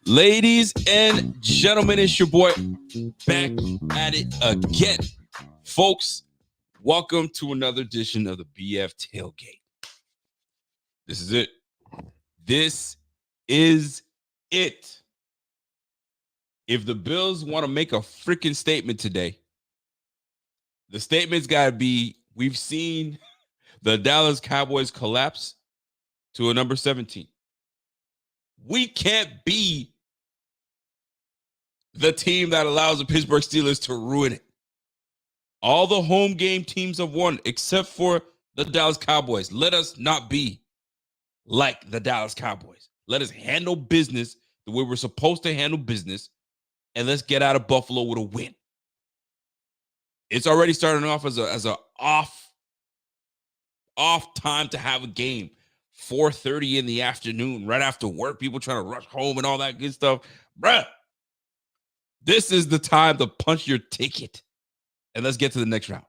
Ladies and gentlemen, it's your boy back at it again. Folks, welcome to another edition of the BF Tailgate. This is it. This is it. If the Bills want to make a freaking statement today, the statement's got to be, we've seen the Dallas Cowboys collapse to a number 17. We can't be the team that allows the Pittsburgh Steelers to ruin it. All the home game teams have won except for the Dallas Cowboys. Let us not be like the Dallas Cowboys. Let us handle business the way we're supposed to handle business, and let's get out of Buffalo with a win. It's already starting off as a off time to have a game. 4:30 in the afternoon, right after work, people trying to rush home and all that good stuff. Bruh, this is the time to punch your ticket. And let's get to the next round.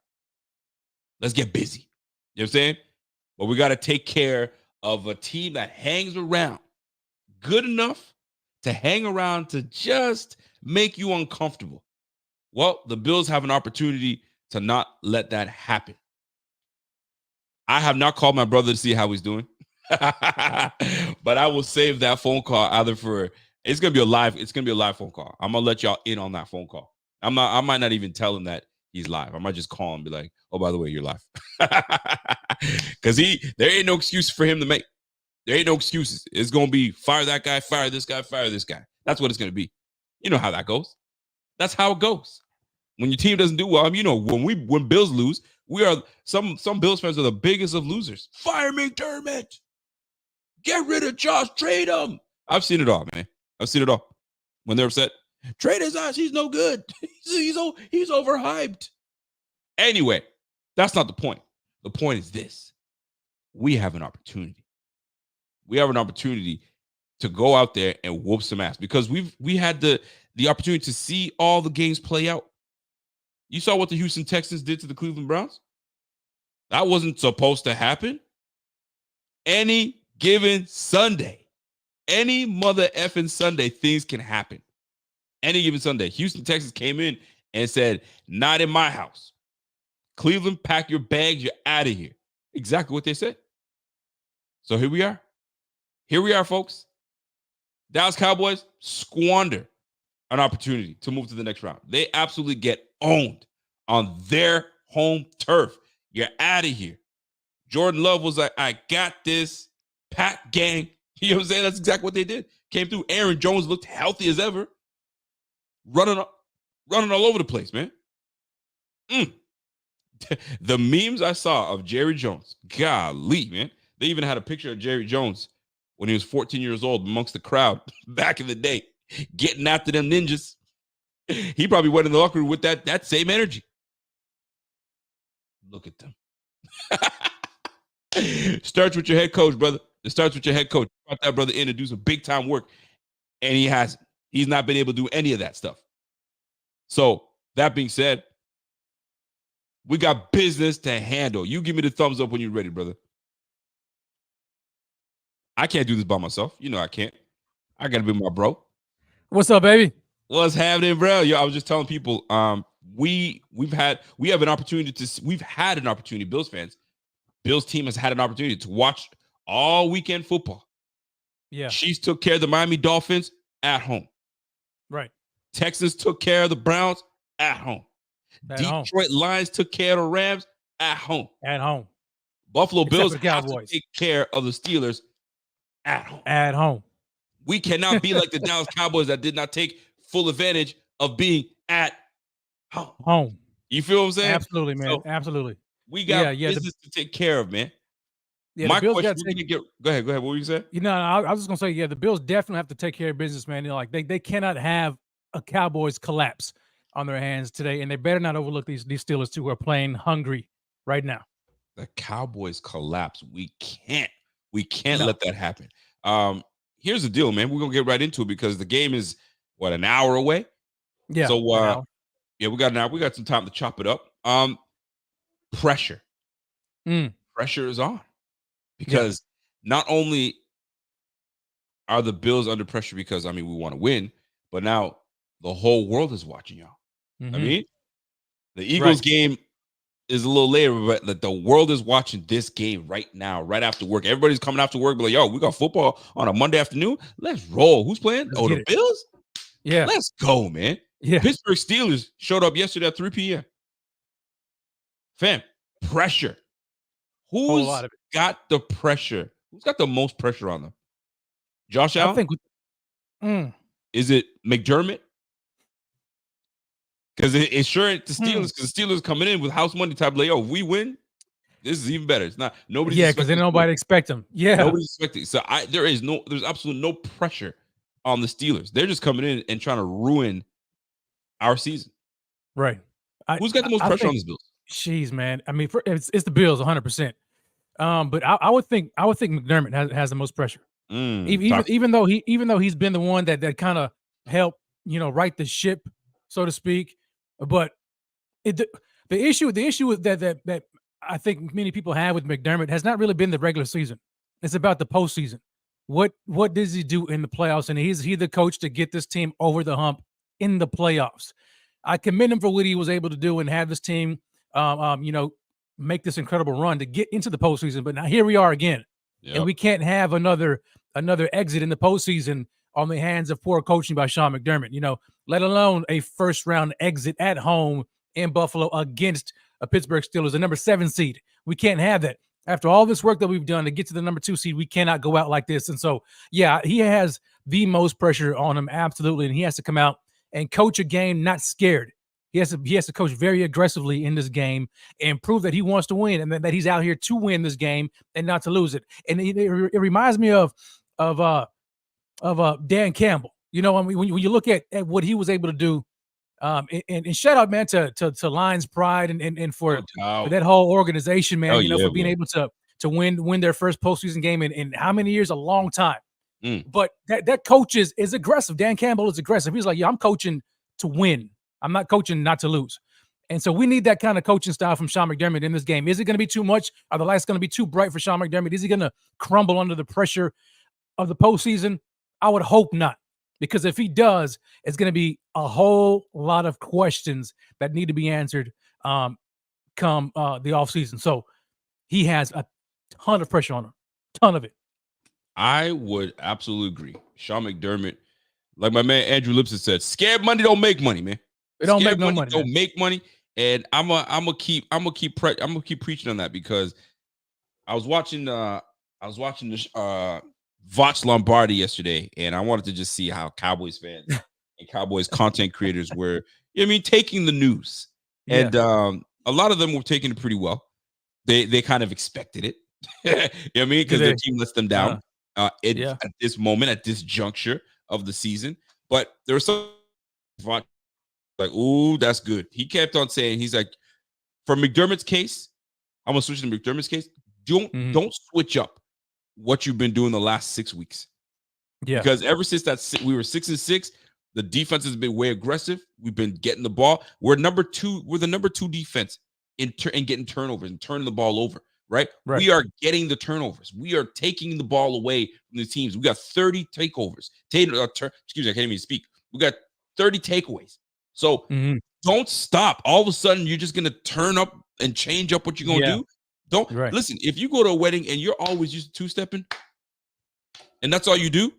Let's get busy. You know what I'm saying? But we got to take care of a team that hangs around good enough to hang around to just make you uncomfortable. Well, the Bills have an opportunity to not let that happen. I have not called my brother to see how he's doing. But I will save that phone call either for it's gonna be a live phone call. I'm gonna let y'all in on that phone call. I might not even tell him that he's live. I might just call him and be like, oh, by the way, you're live. Because there ain't no excuse for him to make. There ain't no excuses. It's gonna be fire that guy, fire this guy, fire this guy. That's what it's gonna be. You know how that goes. That's how it goes. When your team doesn't do well, you know, when Bills lose, we are some Bills fans are the biggest of losers. Fire McDermott. Get rid of Josh. Trade him. I've seen it all, man. I've seen it all. When they're upset, trade his ass. He's no good. He's overhyped. Anyway, that's not the point. The point is this. We have an opportunity. We have an opportunity to go out there and whoop some ass because we had the opportunity to see all the games play out. You saw what the Houston Texans did to the Cleveland Browns? That wasn't supposed to happen. Any given Sunday, any mother effing Sunday, things can happen. Any given Sunday. Houston Texans came in and said, not in my house. Cleveland, pack your bags, you're out of here. Exactly what they said. So here we are. Here we are, folks. Dallas Cowboys squander an opportunity to move to the next round. They absolutely get owned on their home turf. You're out of here. Jordan Love was like, I got this. Pack gang. You know what I'm saying? That's exactly what they did. Came through. Aaron Jones looked healthy as ever. Running all over the place, man. The memes I saw of Jerry Jones, golly, man. They even had a picture of Jerry Jones when he was 14 years old amongst the crowd back in the day, getting after them ninjas. He probably went in the locker room with that same energy. Look at them. Starts with your head coach, brother. It starts with your head coach. You brought that brother in to do some big time work, and he hasn't. He's not been able to do any of that stuff. So that being said, we got business to handle. You give me the thumbs up when you're ready, brother. I can't do this by myself. You know I can't. I gotta be my bro. What's up, baby? What's happening, bro? Yo, I was just telling people, we've had an opportunity, Bills fans. Bills team has had an opportunity to watch all weekend football. Yeah. Chiefs took care of the Miami Dolphins at home. Right. Texans took care of the Browns at home. Detroit Lions took care of the Rams at home. At home. Buffalo Bills have to take care of the Steelers at home. At home. We cannot be like the Dallas Cowboys that did not take full advantage of being at home. You feel what I'm saying? Absolutely, man. So, absolutely. We got business to take care of, man. Yeah, my question, go ahead. What were you saying? You know, I was just gonna say, yeah, the Bills definitely have to take care of business, man. You know, like they cannot have a Cowboys collapse on their hands today, and they better not overlook these Steelers too, who are playing hungry right now. the Cowboys collapse. We can't No. let that happen. Here's the deal, man. We're gonna get right into it because the game is what, an hour away. Yeah. So Now. yeah, we got an hour. We got some time to chop it up. Pressure. Mm, Pressure is on yeah. because not only are the Bills under pressure because I mean we want to win, but now the whole world is watching y'all. I Mhm. mean, the Eagles Right. game is a little later, but like, the world is watching this game right now, right after work. Everybody's coming after work, be like, yo, we got football on a Monday afternoon. Let's roll. Who's playing? Let's Oh, get the it. Bills? Yeah. Let's go, man. Yeah. Pittsburgh Steelers showed up yesterday at 3 p.m. Fam, pressure. Whole lot Who's of it. got the pressure? Who's got the most pressure on them? Josh I Allen? think. Mm, Is it McDermott? Because it's sure ain't the mm. Steelers, because the Steelers coming in with house money type, like, yo, if we win, this is even better. It's not, nobody's Yeah, because then expecting us to win. nobody expect him. Yeah. Nobody's expecting. So there's absolutely no pressure on the Steelers. They're just coming in and trying to ruin our season. Right. Who's got the most I pressure on think. this Bills? Jeez, man. I mean, it's the Bills 100%. But I would think McDermott has the most pressure. Talk. Even though he's been the one that kind of helped, right the ship, so to speak. But the issue that I think many people have with McDermott has not really been the regular season. It's about the postseason. What does he do in the playoffs? And is he the coach to get this team over the hump in the playoffs? I commend him for what he was able to do and have this team, make this incredible run to get into the postseason. But now here we are again, and we can't have another exit in the postseason on the hands of poor coaching by Sean McDermott. Let alone a first round exit at home in Buffalo against a Pittsburgh Steelers, the number 7 seed. We can't have that. After all this work that we've done to get to the number 2 seed, we cannot go out like this. And so, yeah, he has the most pressure on him, absolutely. And he has to come out and coach a game not scared. He has to coach very aggressively in this game and prove that he wants to win and that he's out here to win this game and not to lose it. And it reminds me of Dan Campbell. I mean, when you look at what he was able to do, and shout out, man, to Lions Pride and for that whole organization, man. For being able to win their first postseason game in how many years? A long time. But that coach is aggressive. Dan Campbell is aggressive. He's like, yeah, I'm coaching to win. I'm not coaching not to lose. And so we need that kind of coaching style from Sean McDermott in this game. Is it going to be too much? Are the lights going to be too bright for Sean McDermott? Is he going to crumble under the pressure of the postseason? I would hope not, because if he does, it's going to be a whole lot of questions that need to be answered come the offseason. So he has a ton of pressure on him, ton of it. I would absolutely agree. Sean McDermott, like my man Andrew Lipson said, scared money don't make money, man. It don't make no money. Don't make money, and I'm gonna keep preaching on that because I was watching this Vox Lombardi yesterday, and I wanted to just see how Cowboys fans and Cowboys content creators were, taking the news, and a lot of them were taking it pretty well. They kind of expected it, because their team lets them down at this moment, at this juncture of the season. But there was some like, ooh, that's good. He kept on saying, he's like, for McDermott's case, I'm gonna switch to McDermott's case. Don't switch up what you've been doing the last 6 weeks. Yeah. Because ever since we were 6-6, the defense has been way aggressive. We've been getting the ball. We're the number 2 defense in getting turnovers and turning the ball over. Right? We are getting the turnovers. We are taking the ball away from the teams. We got 30 takeovers. Excuse me, I can't even speak. We got 30 takeaways. So don't stop. All of a sudden, you're just gonna turn up and change up what you're gonna do. Don't listen. If you go to a wedding and you're always used to 2-stepping, and that's all you do,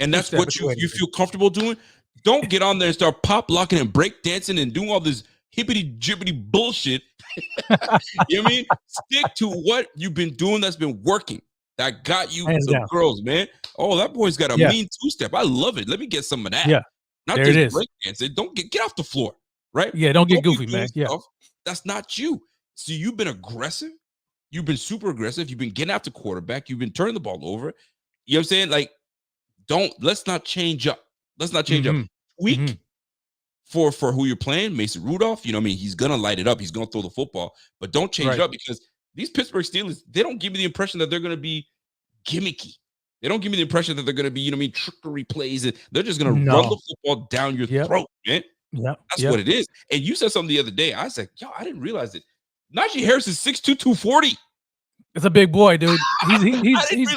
and that's what you feel comfortable doing, don't get on there and start pop locking and break dancing and doing all this hippity jibbity bullshit. You know what I mean? Stick to what you've been doing that's been working. That got you some girls, man. Oh, that boy's got a mean 2-step. I love it. Let me get some of that. Yeah. Not there just break dancing. Don't get off the floor. Right? Yeah, don't get goofy, man. Yeah. That's not you. So you've been aggressive. You've been super aggressive. You've been getting after quarterback. You've been turning the ball over. You know what I'm saying? Like, let's not change up. Let's not change up. Tweak for who you're playing. Mason Rudolph, he's gonna light it up. He's gonna throw the football, but don't change it up because these Pittsburgh Steelers, they don't give me the impression that they're going to be gimmicky. They don't give me the impression that they're going to be, trickery plays. And they're just going to run the football down your throat, man. That's what it is. And you said something the other day. I was like, yo, I didn't realize it. Najee Harris is 6'2", 240. It's a big boy, dude. He's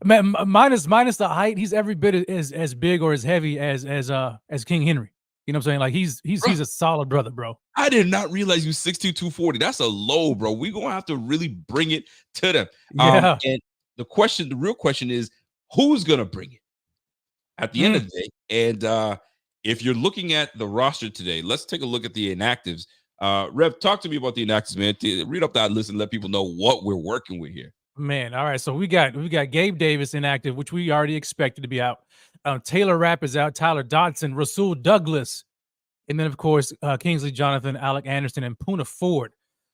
minus the height. He's every bit as big or as heavy as King Henry. You know what I'm saying? Like he's a solid brother, bro. I did not realize you 6'2", 240. That's a low, bro. We're going to have to really bring it to them. Yeah. And the real question is, who's going to bring it at the end of the day? And if you're looking at the roster today, let's take a look at the inactives. Rev, talk to me about the inactives, man. Read up that list and let people know what we're working with here. Man, all right. So we got Gabe Davis inactive, which we already expected to be out. Taylor Rapp is out. Tyler Dodson, Rasul Douglas, and then of course Kingsley Jonathan, Alec Anderson, and Poona Ford.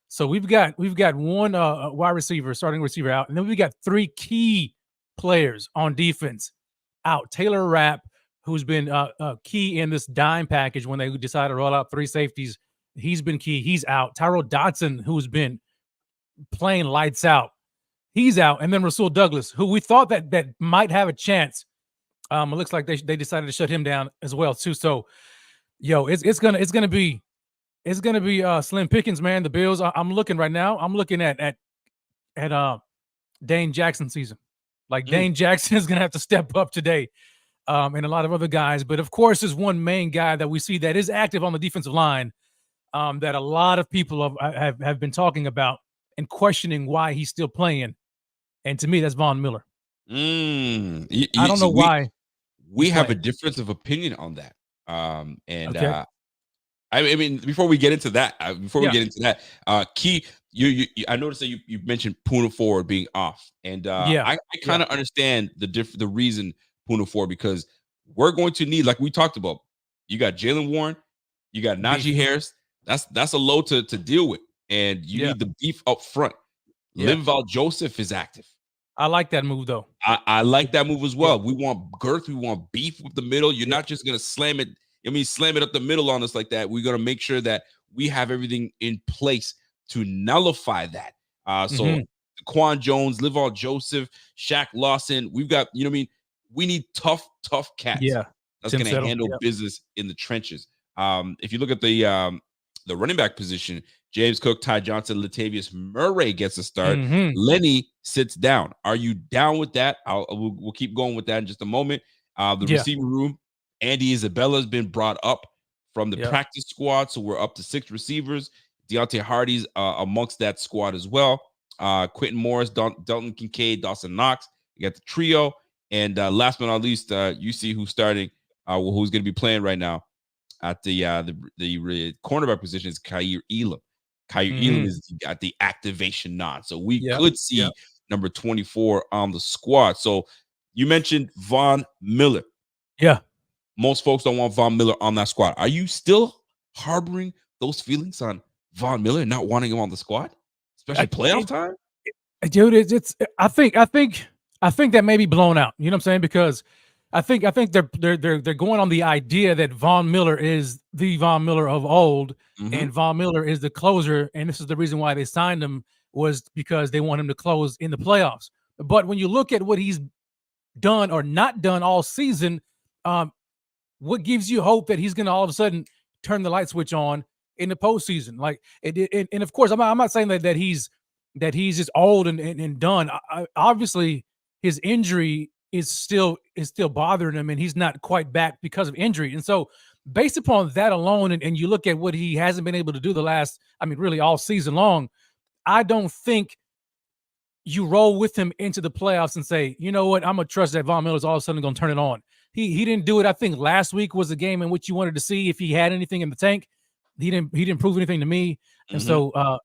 So we've got one wide receiver, starting receiver out, and then we got 3 key players on defense out. Taylor Rapp, who's been key in this dime package when they decided to roll out 3 safeties. He's been key. He's out. Tyrell Dodson, who's been playing lights out, he's out. And then Rasul Douglas, who we thought that might have a chance. It looks like they decided to shut him down as well too. So, yo, it's gonna be slim pickings, man. The Bills. I'm looking right now. I'm looking at Dane Jackson season. Like Dane Jackson is gonna have to step up today, and a lot of other guys. But of course, there's one main guy that we see that is active on the defensive line, that a lot of people have been talking about and questioning why he's still playing. And to me, that's Von Miller. I don't know why. We have a difference of opinion on that. I mean, before we get into that, Key, I noticed that you mentioned Poona Ford being off, and I kind of understand the reason Poona Ford, because we're going to need, like we talked about, you got Jaylen Warren, you got Najee Harris. That's a load to deal with, and you need the beef up front. Linval Joseph is active. I like that move, though. I like that move as well. We want girth. We want beef with the middle. You're not just going to slam it up the middle on us like that. We're going to make sure that we have everything in place to nullify that. So Quan Jones, Linval Joseph, Shaq Lawson, we've got, we need tough cats. Yeah. That's going to handle business in the trenches. If you look at the running back position, James Cook, Ty Johnson, Latavius Murray gets a start. Lenny sits down. Are you down with that? We'll keep going with that in just a moment. The receiver room, Andy Isabella has been brought up from the practice squad, so we're up to 6 receivers. Deontay Hardy's amongst that squad as well. Quentin Morris, Dalton Kincaid, Dawson Knox. You got the trio, and last but not least, you see who's starting, who's going to be playing right now at the cornerback position is Kaiir Elam. Kaiir Elam is got the activation nod, so we could see number 24 on the squad. So you mentioned Von Miller. Yeah, most folks don't want Von Miller on that squad. Are you still harboring those feelings on Von Miller, not wanting him on the squad, especially playoff time? Dude, it's. I think that may be blown out. You know what I'm saying? Because I think they're going on the idea that Von Miller is the Von Miller of old, and Von Miller is the closer, and this is the reason why they signed him, was because they want him to close in the playoffs. But when you look at what he's done or not done all season, what gives you hope that he's going to all of a sudden turn the light switch on in the postseason? Like, and of course, I'm not saying that he's just old and done. Obviously, his injury is still bothering him, and he's not quite back because of injury. And so based upon that alone, and you look at what he hasn't been able to do really all season long, I don't think you roll with him into the playoffs and say, you know what, I'm going to trust that Von Miller's all of a sudden going to turn it on. He didn't do it. I think last week was a game in which you wanted to see if he had anything in the tank. He didn't prove anything to me. And so,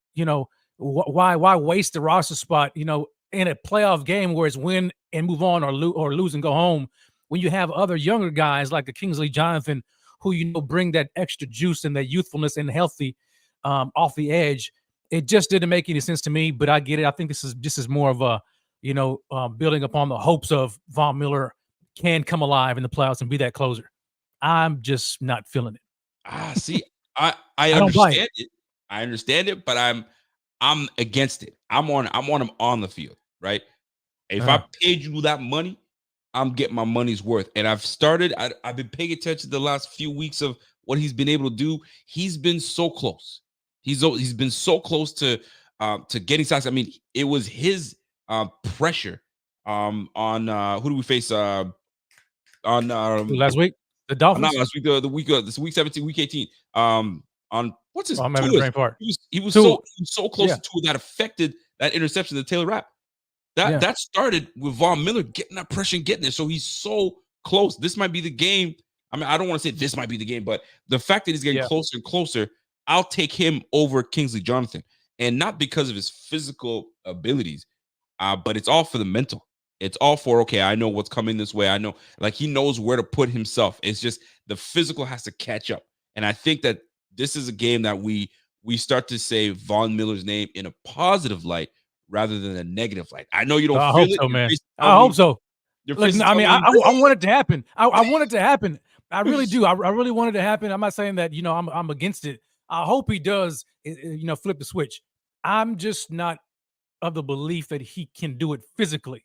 why waste the roster spot, in a playoff game where it's win and move on, or lose and go home, when you have other younger guys like the Kingsley Jonathan, who bring that extra juice and that youthfulness and healthy off the edge. It just didn't make any sense to me, but I get it. I think this is more of a building upon the hopes of Von Miller can come alive in the playoffs and be that closer. I'm just not feeling it. See, I understand it. I understand it, but I'm against it. I'm on him on the field, right? If I paid you that money, I'm getting my money's worth. And I've been paying attention to the last few weeks of what he's been able to do. He's been so close. He's been so close to getting sacks. I mean, it was his pressure on who do we face on last week, the not Dolphins. last week, the week this week 17, week 18. On what's his I'm having a Tua's. brain fart. He was Tua. so close Yeah. to Tua that affected that interception to Taylor Rapp. Yeah. That started with Von Miller getting that pressure and getting it. So he's so close. This might be the game. I mean, I don't want to say this might be the game, but the fact that he's getting closer and closer, I'll take him over Kingsley Jonathan. And not because of his physical abilities, but it's all for the mental. It's all for, okay, I know what's coming this way. I know, like, he knows where to put himself. It's just the physical has to catch up. And I think that this is a game that we start to say Von Miller's name in a positive light rather than a negative light. I know you don't I feel hope it. so, man. I hope so. Listen, I mean, I want it to happen. I want it to happen. I really do. I really want it to happen. I'm not saying that, I'm against it. I hope he does, flip the switch. I'm just not of the belief that he can do it physically.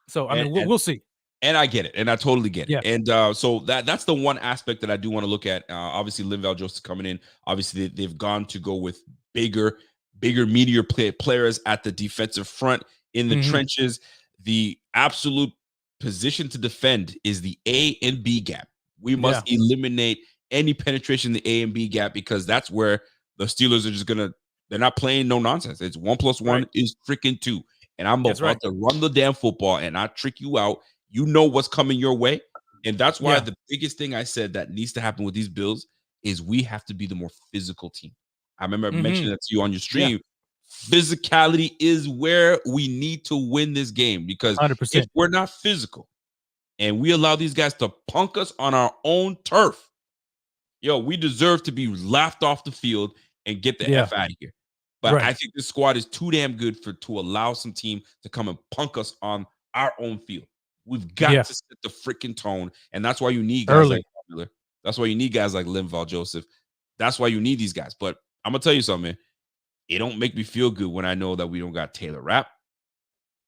So, I mean, we'll see. And I get it. And I totally get it. Yeah. And so that's the one aspect that I do want to look at. Obviously, Linval Joseph coming in. Obviously, they've gone to go with bigger, meatier players at the defensive front in the trenches. The absolute position to defend is the A and B gap. We must eliminate any penetration in the A and B gap because that's where the Steelers are just they're not playing no nonsense. It's 1 + 1 is freaking 2. And I'm about to run the damn football and I trick you out. You know what's coming your way. And that's why the biggest thing I said that needs to happen with these Bills is we have to be the more physical team. I remember mentioning that to you on your stream. Yeah. Physicality is where we need to win this game because 100%. if we're not physical and we allow these guys to punk us on our own turf, we deserve to be laughed off the field and get the F out of here. But I think this squad is too damn good to allow some team to come and punk us on our own field. We've got to set the freaking tone, and that's why you need guys like Miller. That's why you need guys like Linval Joseph. That's why you need these guys. But I'm gonna tell you something, man. It don't make me feel good when I know that we don't got Taylor Rapp,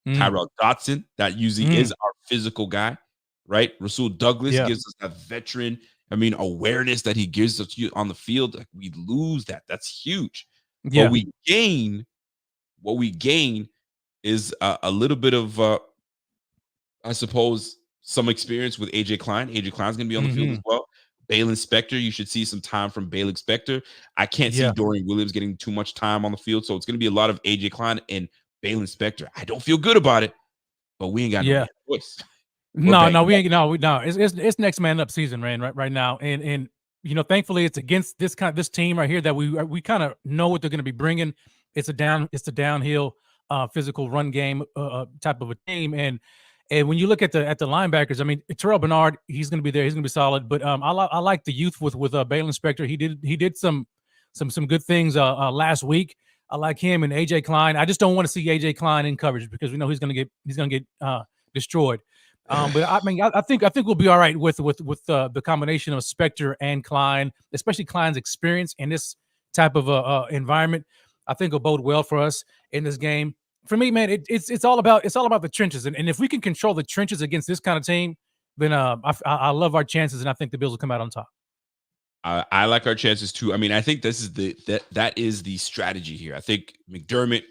Tyrell Dotson. That usually is our physical guy, right? Rasul Douglas gives us that veteran. I mean, awareness that he gives us on the field. Like, we lose that. That's huge. Yeah. What we gain is a little bit of, I suppose, some experience with AJ Klein. AJ Klein's going to be on the field as well. Balen Spector, you should see some time from Balen Spector. I can't see Dorian Williams getting too much time on the field, so it's going to be a lot of AJ Klein and Balen Spector. I don't feel good about it, but we ain't got no choice. No, we ain't. No. It's next man up season, man. Right now, and thankfully, it's against this team right here that we kind of know what they're going to be bringing. It's a downhill, physical run game type of a team, and when you look at the linebackers, I mean, Terrell Bernard, he's going to be there. He's going to be solid. But I like the youth with Balen Spector. He did some good things last week. I like him and AJ Klein. I just don't want to see AJ Klein in coverage because we know he's going to get destroyed. But I mean, I think we'll be all right with the combination of Spector and Klein, especially Klein's experience in this type of environment. I think will bode well for us in this game. For me, man, it's all about the trenches, and if we can control the trenches against this kind of team, then I love our chances, and I think the Bills will come out on top. I like our chances too. I mean, I think this is that is the strategy here. I think McDermott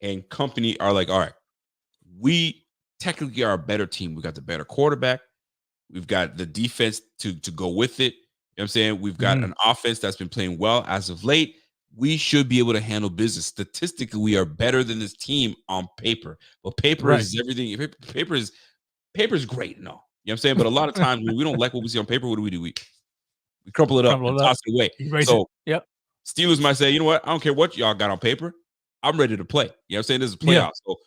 and company are like, all right, we technically are a better team. We got the better quarterback. We've got the defense to go with it. You know what I'm saying? We've got an offense that's been playing well as of late. We should be able to handle business. Statistically, we are better than this team on paper. But paper is everything. Paper is great and all. You know what I'm saying? But a lot of times when we don't like what we see on paper, what do? We crumple it up and toss it away. So Steelers might say, you know what? I don't care what y'all got on paper. I'm ready to play. You know what I'm saying? This is a playoff. So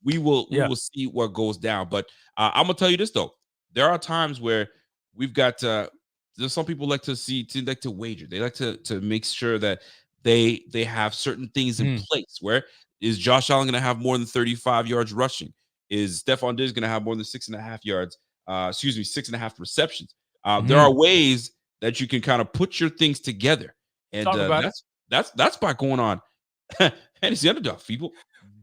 we will see what goes down. But I'm gonna tell you this though. There are times where we've got there's some people like to wager. They like to make sure that they have certain things in place. Where is Josh Allen gonna have more than 35 yards rushing? Is Stephon Diggs gonna have more than 6.5 yards? 6.5 receptions. There are ways that you can kind of put your things together. And that's by going on Fantasy underdog, people.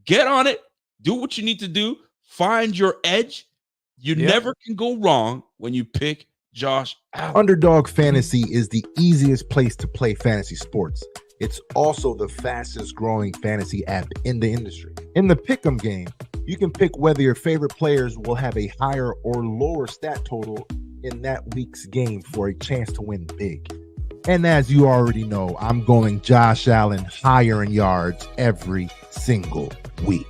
Get on it. Do what you need to do. Find your edge. You never can go wrong when you pick Josh Allen. Underdog Fantasy is the easiest place to play fantasy sports. It's also the fastest growing fantasy app in the industry. In the pick'em game, you can pick whether your favorite players will have a higher or lower stat total in that week's game for a chance to win big. And as you already know, I'm going Josh Allen higher in yards every single week.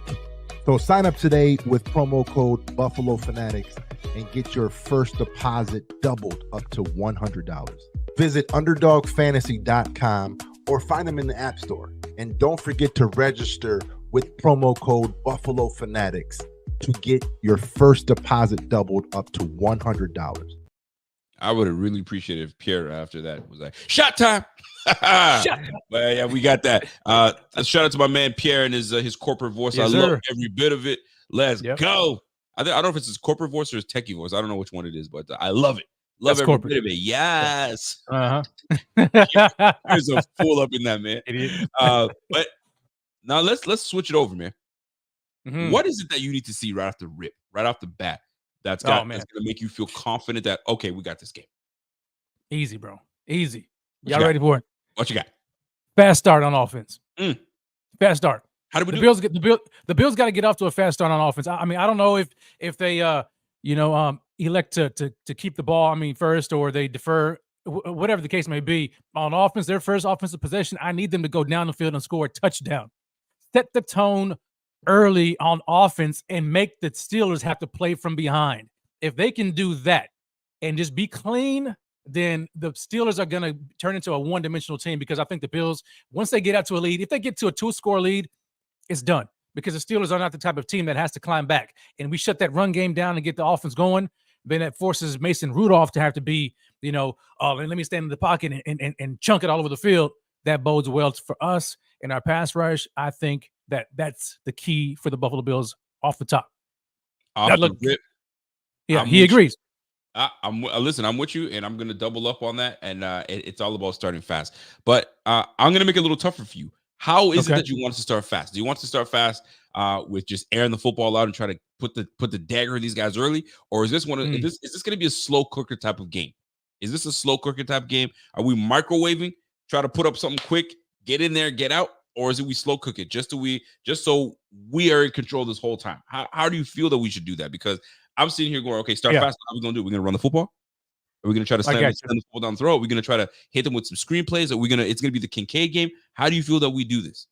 So sign up today with promo code Buffalo Fanatics and get your first deposit doubled up to $100. Visit underdogfantasy.com or find them in the App Store. And don't forget to register with promo code Buffalo Fanatics to get your first deposit doubled up to $100. I would have really appreciated if Pierre after that was like, shot time. But yeah, we got that. Shout out to my man Pierre and his corporate voice. Yes, I love sir. every bit of it. Let's go. I don't know if it's his corporate voice or his techie voice. I don't know which one it is, but I love it. Love every bit of it. Yes. There's a fool up in that, man. It is. But now let's switch it over, man. Mhm. What is it that you need to see right off the bat? That's gonna make you feel confident that okay, we got this game. Easy, bro. Easy. What Y'all you got? ready for it? What you got? Fast start on offense. Fast start. How do we The do Bills get the Bills got to get off to a fast start on offense. I mean, I don't know if they elect to keep the ball, first, or they defer, whatever the case may be. On offense, their first offensive possession, I need them to go down the field and score a touchdown. Set the tone early on offense and make the Steelers have to play from behind. If they can do that and just be clean, then the Steelers are going to turn into a one-dimensional team, because I think the Bills, once they get out to a lead, if they get to a 2-score lead, it's done, because the Steelers are not the type of team that has to climb back. And we shut that run game down and get the offense going, then that forces Mason Rudolph to have to be, let me stand in the pocket and chunk it all over the field. That bodes well for us in our pass rush. I think that's the key for the Buffalo Bills off the top. The rip. Yeah, he agrees. Listen, I'm with you, and I'm going to double up on that, and it's all about starting fast. But I'm going to make it a little tougher for you. How is it that you want us to start fast? Do you want to start fast with just airing the football out and try to put the dagger in these guys early, or is this is this going to be a slow cooker type of game? Is this a slow cooker type game? Are we microwaving, try to put up something quick, get in there, get out, or is it we slow cook it just so we are in control this whole time? How do you feel that we should do that? Because I'm sitting here going, okay, start fast. What are we going to do? We're going to run the football? Are we going to try to slam the football down the throat? Are we going to try to hit them with some screenplays? It's going to be the Kincaid game? How do you feel that we do this?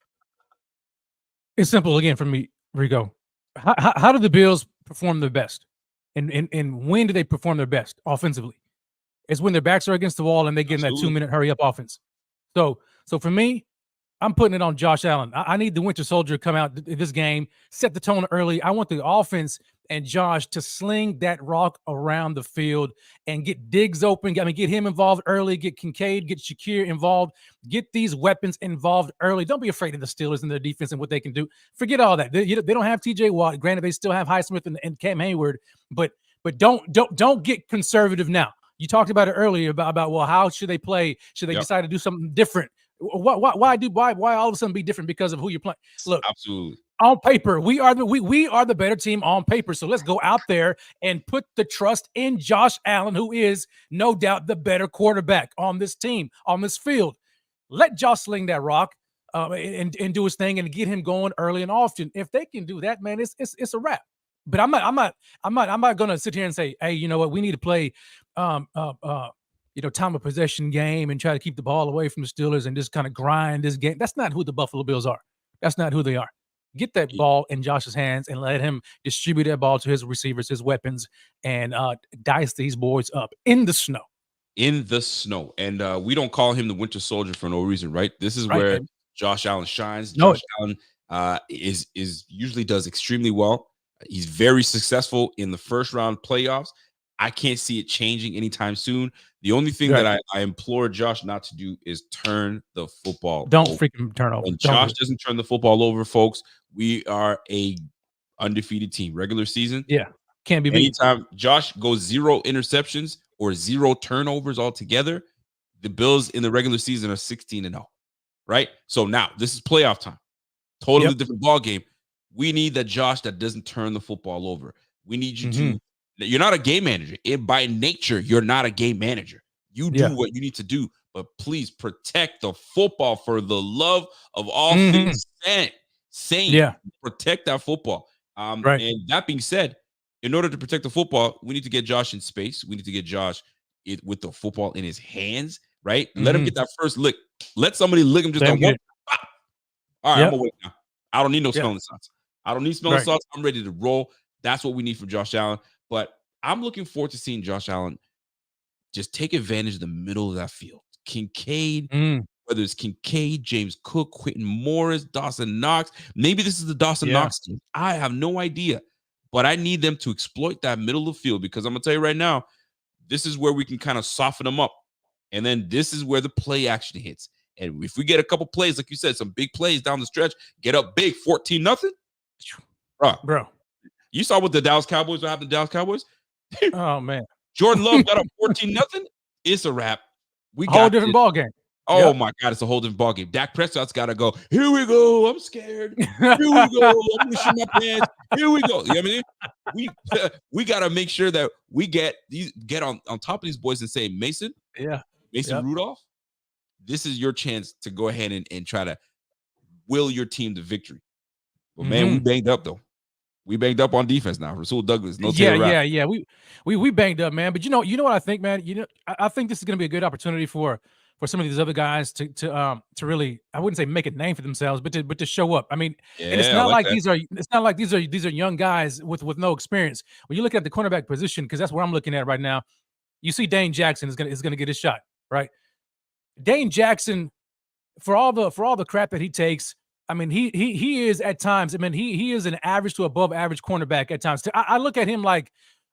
It's simple again for me, Rico. How do the Bills perform their best? And when do they perform their best offensively? It's when their backs are against the wall and they get in that 2-minute hurry up offense. So for me, I'm putting it on Josh Allen. I need the Winter Soldier to come out in this game, set the tone early. I want the offense and Josh to sling that rock around the field and get Diggs open. Get him involved early, get Kincaid, get Shakir involved, get these weapons involved early. Don't be afraid of the Steelers and their defense and what they can do. Forget all that. They don't have TJ Watt. Granted, they still have Highsmith and Cam Hayward, but don't get conservative now. You talked about it earlier about well, how should they play? Should they decide to do something different? Why all of a sudden be different because of who you're playing? Look, absolutely. On paper, we are the better team on paper. So let's go out there and put the trust in Josh Allen, who is no doubt the better quarterback on this team, on this field. Let Josh sling that rock and do his thing and get him going early and often. If they can do that, man, it's a wrap. But I'm not gonna sit here and say, hey, you know what, we need to play time of possession game and try to keep the ball away from the Steelers and just kind of grind this game. That's not who the Buffalo Bills are. That's not who they are. Get that ball in Josh's hands and let him distribute that ball to his receivers, his weapons, and dice these boys up in the snow. In the snow. And we don't call him the Winter Soldier for no reason, right? This is where Josh Allen shines. Josh Allen is usually does extremely well. He's very successful in the first round playoffs. I can't see it changing anytime soon. The only thing that I implore Josh not to do is turn the football. Don't freaking turn over. When Josh doesn't turn the football over, folks, we are a undefeated team. Regular season, can't be beat. Anytime Josh goes 0 interceptions or 0 turnovers altogether, the Bills in the regular season are 16-0. Right? So now this is playoff time. Totally different ball game. We need that Josh that doesn't turn the football over. We need you to. You're not a game manager. By nature, you're not a game manager. You do what you need to do, but please protect the football for the love of all things sane. Yeah. Protect that football. Right. And that being said, in order to protect the football, we need to get Josh in space. We need to get Josh with the football in his hands, right? Let him get that first lick. Let somebody lick him just on one. All right, I'm awake now. I don't need no smelling salts. I don't need smelling salts. I'm ready to roll. That's what we need from Josh Allen. But I'm looking forward to seeing Josh Allen just take advantage of the middle of that field. Kincaid, whether it's Kincaid, James Cook, Quentin Morris, Dawson Knox. Maybe this is the Dawson Knox team. I have no idea. But I need them to exploit that middle of the field because I'm going to tell you right now, this is where we can kind of soften them up. And then this is where the play action hits. And if we get a couple plays, like you said, some big plays down the stretch, get up big, 14-0. Bro. You saw what the Dallas Cowboys, what happened to Dallas Cowboys? Oh, man. Jordan Love got up 14-0. It's a wrap. We got a whole different ball game. Oh, my God. It's a whole different ball game. Dak Prescott's got to go. Here we go. I'm scared. Here we go. I'm going to shoot my pants. Here we go. You know what I mean? We got to make sure that we get on top of these boys and say, Mason Rudolph, this is your chance to go ahead and try to will your team to victory. But, man, we banged up, though. We banged up on defense now. Rasul Douglas, no Taylor Rapp. We banged up, man. But you know what I think, man. I think this is going to be a good opportunity for some of these other guys to really, I wouldn't say make a name for themselves, but to show up. I mean, and it's not like these are young guys with no experience. When you look at the cornerback position, because that's what I'm looking at right now, you see Dane Jackson is gonna get his shot, right? Dane Jackson, for all the crap that he takes. I mean, he is at times. I mean, he is an average to above average cornerback at times. I look at him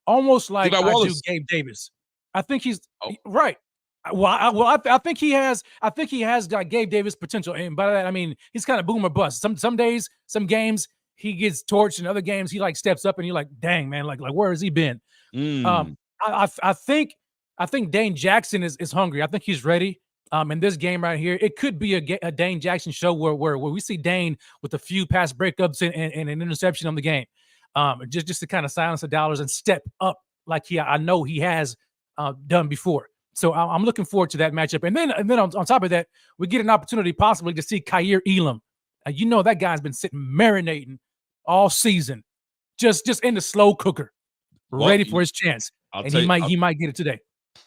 almost like I do Gabe Davis. I think he's right. I think he has. I think he has got Gabe Davis potential, and by that I mean he's kind of boom or bust. Some days, some games he gets torched, and other games he steps up, and you're like, dang man, like where has he been? I think Dane Jackson is hungry. I think he's ready. In this game right here, it could be a Dane Jackson show where we see Dane with a few pass breakups and an interception on the game, just to kind of silence the dollars and step up like I know he has done before. So I'm looking forward to that matchup. And then on top of that, we get an opportunity possibly to see Kaiir Elam. That guy's been sitting marinating all season, just in the slow cooker, ready for his chance. He might get it today.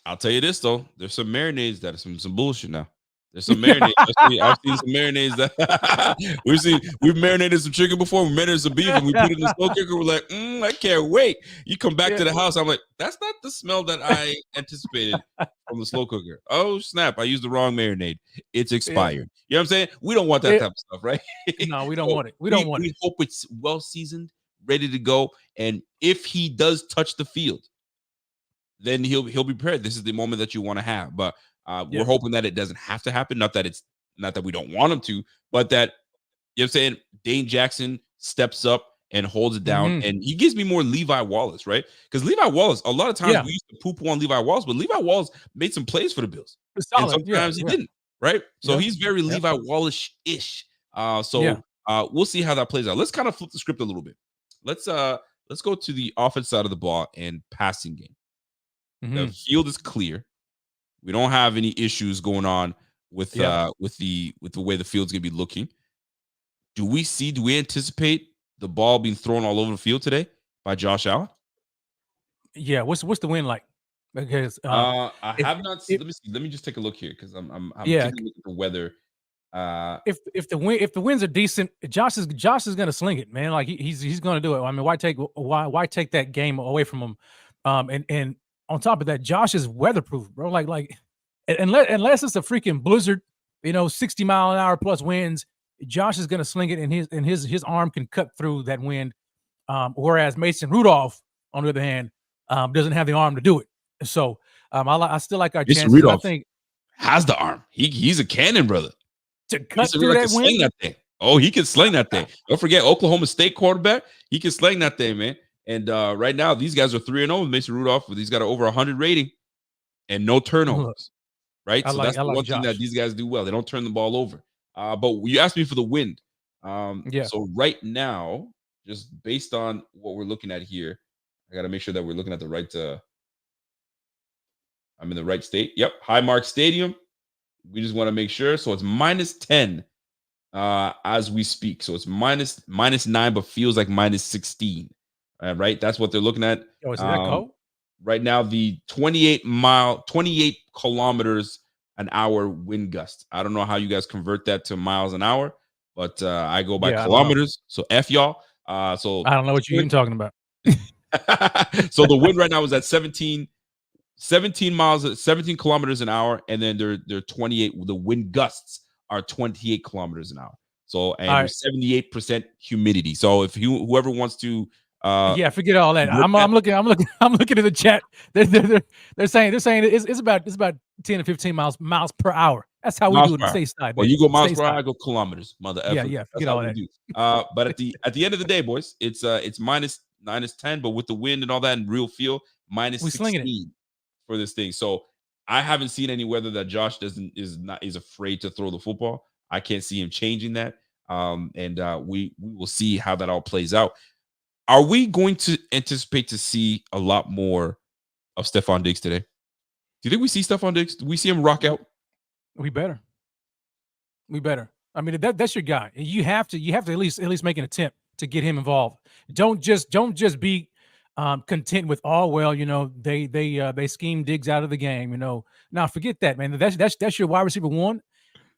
I'll tell you this though, there's some marinades that are some bullshit now. There's some marinades. I've seen some marinades that we've marinated some chicken before, we marinated some beef, and we put it in the slow cooker. We're like, I can't wait. You come back to the house, I'm like, that's not the smell that I anticipated from the slow cooker. Oh snap! I used the wrong marinade. It's expired. You know what I'm saying? We don't want that type of stuff, right? No, we don't want it. We don't want it. We hope it's well seasoned, ready to go, and if he does touch the field, then he'll be prepared. This is the moment that you want to have. But we're hoping that it doesn't have to happen. Not that we don't want him to, but that, you know what I'm saying, Dane Jackson steps up and holds it down. And he gives me more Levi Wallace, right? Because Levi Wallace, a lot of times we used to poo-poo on Levi Wallace, but Levi Wallace made some plays for the Bills. And sometimes he didn't, right? So he's very Levi Wallace-ish. We'll see how that plays out. Let's kind of flip the script a little bit. Let's go to the offense side of the ball and passing game. The field is clear. We don't have any issues going on with the way the field's gonna be looking. Do we anticipate the ball being thrown all over the field today by Josh Allen? Yeah. What's the win like? Because I have not seen. Let me just take a look here because I'm taking a look at the weather. If the winds are decent, Josh is gonna sling it, man. Like he's gonna do it. I mean, why take that game away from him? And on top of that, Josh is weatherproof, bro. Like unless it's a freaking blizzard, 60-mile-an-hour plus winds, Josh is gonna sling it, and his arm can cut through that wind. Whereas Mason Rudolph, on the other hand, doesn't have the arm to do it. So I still like our chances. Rudolph I think has the arm. He's a cannon, brother. To cut through that wind. Sling that thing. Oh, he can sling that thing. Don't forget Oklahoma State quarterback. He can sling that thing, man. And right now, these guys are 3-0 with Mason Rudolph. He's got over 100 rating and no turnovers, right? So that's the one thing that these guys do well. They don't turn the ball over. But you asked me for the wind. Yeah. So right now, just based on what we're looking at here, I got to make sure that we're looking at the right. I'm in the right state. Yep, Highmark Stadium. We just want to make sure. So it's -10 as we speak. So it's -9, but feels like -16. Right, that's what they're looking at. Oh, is it that cold? Right now, the 28 kilometers an hour wind gust. I don't know how you guys convert that to miles an hour, but I go by Yeah, I don't know. kilometers. So F y'all. So I don't know what you're even talking about. so the wind right now is at 17 miles, 17 kilometers an hour, and then they're 28. The wind gusts are 28 kilometers an hour. So and All right. 78% humidity. So if whoever wants to Yeah, forget all that. I'm looking at the chat. They're saying it's about 10 to 15 miles per hour. That's how we do it in stateside. Well, you go miles per hour, I go kilometers, mother effer. Yeah, That's forget how all we that. do. But at the end of the day, boys, it's -10, but with the wind and all that and real feel, -16 for this thing. So I haven't seen any weather that Josh is afraid to throw the football. I can't see him changing that. And we will see how that all plays out. Are we going to anticipate to see a lot more of Stephon Diggs today? Do you think we see Stephon Diggs? Do we see him rock out? We better. I mean, that's your guy. You have to at least make an attempt to get him involved. Don't just be content with, oh well, they scheme Diggs out of the game. Now forget that, man. That's your wide receiver one.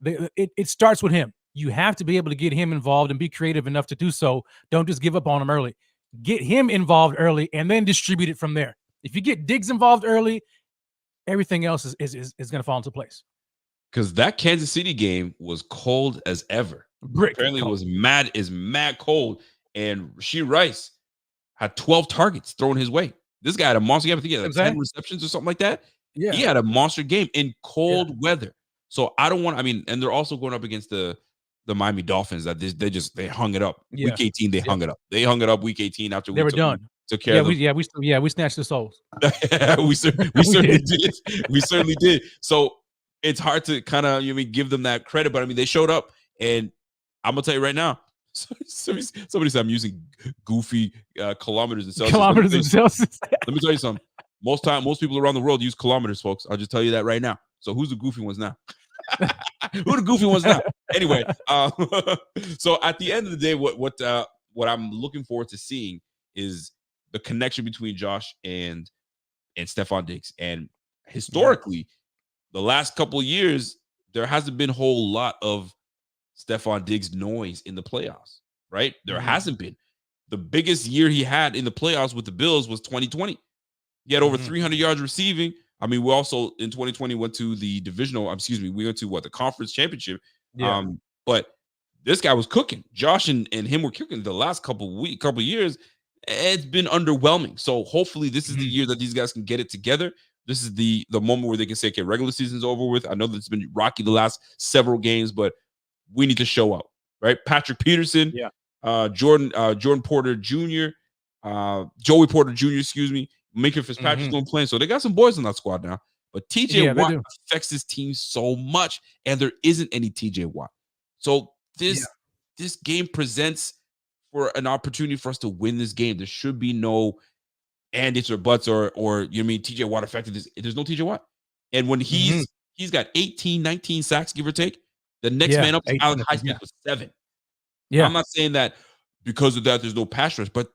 It starts with him. You have to be able to get him involved and be creative enough to do so. Don't just give up on him early. Get him involved early and then distribute it from there. If you get Diggs involved early, everything else is going to fall into place. Because that Kansas City game was cold as ever. Apparently cold. It was mad cold. And Rashee Rice had 12 targets thrown his way. This guy had a monster game. I think he had 10 receptions or something like that. Yeah. He had a monster game in cold weather. So I don't want, and they're also going up against the Miami Dolphins that they hung it up. Yeah. Week 18, they hung it up. They hung it up week 18 after they were done. Took care of them. We snatched the souls. we certainly did. We certainly did. So it's hard to kind of give them that credit, but they showed up, and I'm gonna tell you right now. Somebody said I'm using goofy kilometers and Celsius. Kilometers and Celsius. Let me tell you something. Most people around the world use kilometers, folks. I'll just tell you that right now. So who's the goofy ones now? Who the goofy ones now? Anyway, so at the end of the day, what I'm looking forward to seeing is the connection between Josh and Stephon Diggs. And historically, the last couple of years, there hasn't been a whole lot of Stephon Diggs noise in the playoffs, right? There hasn't been. The biggest year he had in the playoffs with the Bills was 2020. He had over 300 yards receiving. We also in 2020 went to the we went to the conference championship. Yeah. But this guy was cooking. Josh and him were cooking the last couple years. It's been underwhelming. So hopefully this is the year that these guys can get it together. This is the moment where they can say, okay, regular season's over with. I know that it's been rocky the last several games, but we need to show out, right? Patrick Peterson, Jordan Porter Jr., Joey Porter Jr., excuse me, Minka Fitzpatrick's going to play. So they got some boys on that squad now. But TJ Watt affects this team so much, and there isn't any TJ Watt. So this game presents for an opportunity for us to win this game. There should be no and it's or buts or TJ Watt affected this. There's no TJ Watt. And when he's got 18, 19 sacks, give or take, the next man up is Alex Highsmith with 7. Yeah. I'm not saying that because of that there's no pass rush, but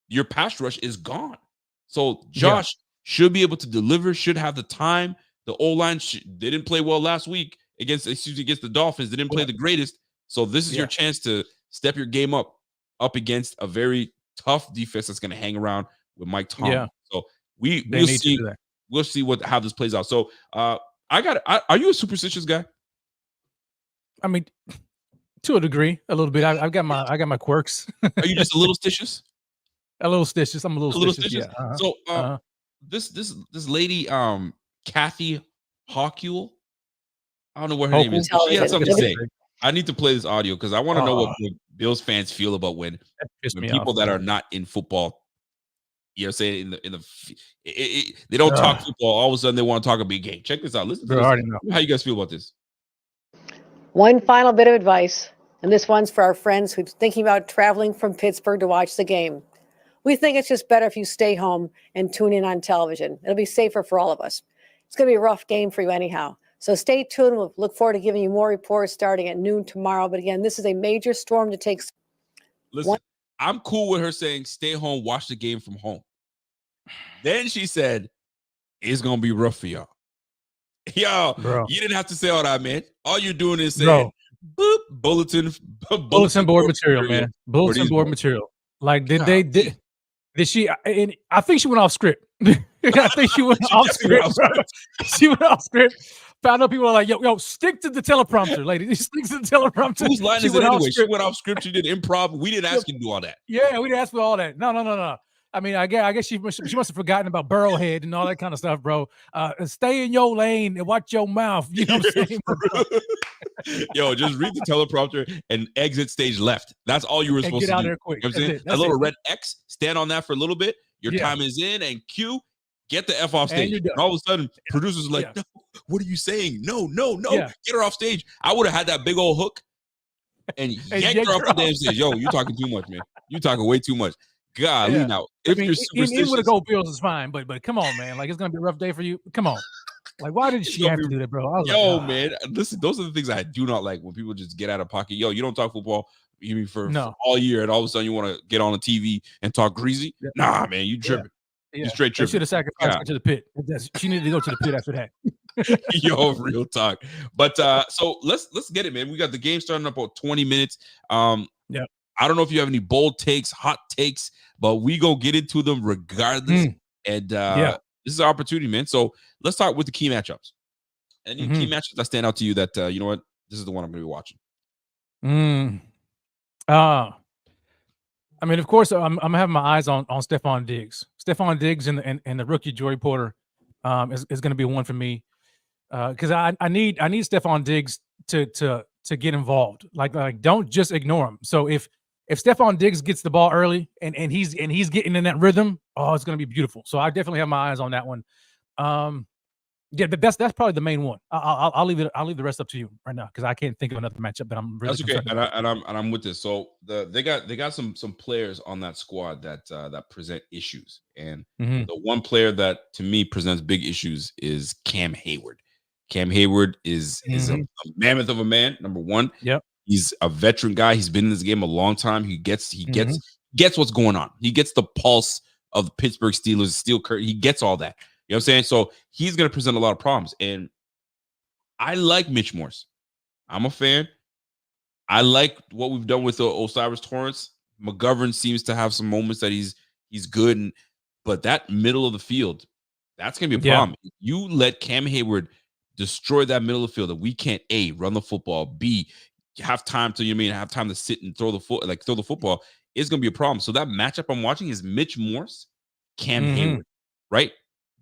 your pass rush is gone. So Josh should be able to deliver, should have the time. The O-line, they didn't play well last week against the Dolphins. They didn't play the greatest. So this is your chance to step your game up against a very tough defense that's going to hang around with Mike Tomlin. Yeah. So we'll see. We'll see how this plays out. So are you a superstitious guy? To a degree, a little bit. I got my quirks. Are you just a little stitious? A little stitious. I'm a little stitious. Yeah. So this lady, Kathy Hawkule, I don't know what her name is. She had something to say. I need to play this audio because I want to know what the Bills fans feel about when people that are not in football, saying they don't talk football. All of a sudden they want to talk a big game. Check this out. Listen to this. How you guys feel about this? One final bit of advice. And this one's for our friends who's thinking about traveling from Pittsburgh to watch the game. We think it's just better if you stay home and tune in on television. It'll be safer for all of us. It's going to be a rough game for you anyhow. So stay tuned. We'll look forward to giving you more reports starting at noon tomorrow. But again, this is a major storm to take. Listen, I'm cool with her saying stay home, watch the game from home. Then she said, it's going to be rough for y'all. Yo, Bro. You didn't have to say all that, man. All you're doing is saying, boop, bulletin board material, man. Bulletin board material. Like, did she? And I think she went off script. I think she went off script. She went off script. Found out people are like, yo, stick to the teleprompter, lady. Stick to the teleprompter. Whose line is it anyway? She went off script. She did improv. We didn't ask you to do all that. Yeah, we didn't ask for all that. No. I mean, I guess she must have forgotten about Burrowhead and all that kind of stuff, bro. Stay in your lane and watch your mouth. You know what I'm saying? Yo, just read the teleprompter and exit stage left. That's all you were supposed to do. Get out there quick. You know what I'm saying? A little red X, stand on that for a little bit. Your time is in, and Q, get the F off stage. And all of a sudden, producers are like, no, what are you saying? No. Get her off stage. I would have had that big old hook and yanked her off the damn stage. Yo, you talking too much, man. You talking way too much. Golly, now if you're superstitious, with a Go Bills is fine, but come on, man. Like, it's gonna be a rough day for you. Come on. Like, why did she have to do that, bro? Man, listen, those are the things I do not like when people just get out of pocket. Yo, you don't talk football even for all year, and all of a sudden you want to get on the TV and talk greasy. Yeah. Nah, man, you tripping. You straight tripping. She should have sacrificed her to the pit. She needed to go to the pit after that. Yo, real talk. But so let's get it, man. We got the game starting up about 20 minutes. I don't know if you have any bold takes, hot takes, but we gonna get into them regardless. And this is our opportunity, man. So let's start with the key matchups. Any key matchups that stand out to you that you know what, this is the one I'm gonna be watching? I mean, of course, I'm having my eyes on Stephon Diggs. Stephon Diggs and the rookie Joey Porter is going to be one for me because I need Stephon Diggs to get involved. Like don't just ignore him. So if Stephon Diggs gets the ball early and he's getting in that rhythm, it's going to be beautiful. So I definitely have my eyes on that one. But that's probably the main one. I'll leave the rest up to you right now because I can't think of another matchup that I'm really. That's okay, and I'm with this. So they got some players on that squad that present issues, and the one player that to me presents big issues is Cam Hayward. Cam Hayward is a mammoth of a man. Number one, he's a veteran guy. He's been in this game a long time. He gets what's going on. He gets the pulse of the Pittsburgh Steelers, Steel Curtain. He gets all that. You know what I'm saying? So he's going to present a lot of problems. And I like Mitch Morse. I'm a fan. I like what we've done with O'Cyrus Torrence. McGovern seems to have some moments that he's good. But that middle of the field, that's going to be a problem. You let Cam Hayward destroy that middle of the field that we can't A, run the football, B, have time to, have time to sit and throw the football. It's going to be a problem. So that matchup I'm watching is Mitch Morse, Cam Hayward, right?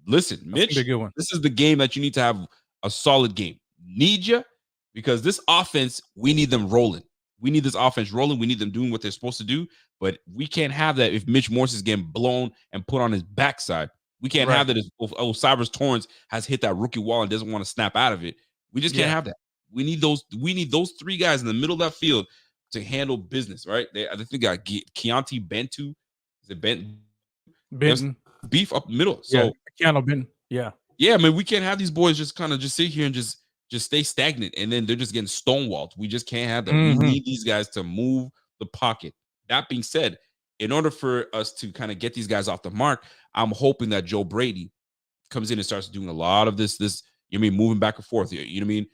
Listen, Mitch, this is the game that you need to have a solid game. Need you? Because this offense, we need them rolling. We need this offense rolling. We need them doing what they're supposed to do. But we can't have that if Mitch Morse is getting blown and put on his backside. We can't have that if O'Cyrus Torrence has hit that rookie wall and doesn't want to snap out of it. We just can't have that. We need those three guys in the middle of that field to handle business, right? I think got Keontae Bentu. Is it Benton? Beef up the middle. So Keanu Benton. Yeah, I mean, we can't have these boys just kind of just sit here and just stay stagnant, and then they're just getting stonewalled. We just can't have that. We need these guys to move the pocket. That being said, in order for us to kind of get these guys off the mark, I'm hoping that Joe Brady comes in and starts doing a lot of this. Moving back and forth. You know what I mean?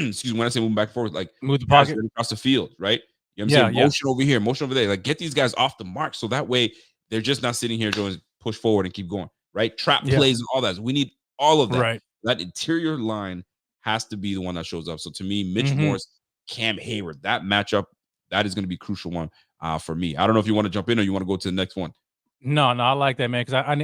Excuse me, when I say moving back and forth, like move the pocket across the field, right? You know what I'm saying? Motion over here, motion over there. Like get these guys off the mark, so that way they're just not sitting here doing push forward and keep going, right? Trap plays and all that. We need all of that. Right. That interior line has to be the one that shows up. So to me, Mitch Morse, Cam Hayward, that matchup, that is going to be a crucial one for me. I don't know if you want to jump in or you want to go to the next one. No, I like that, man, because I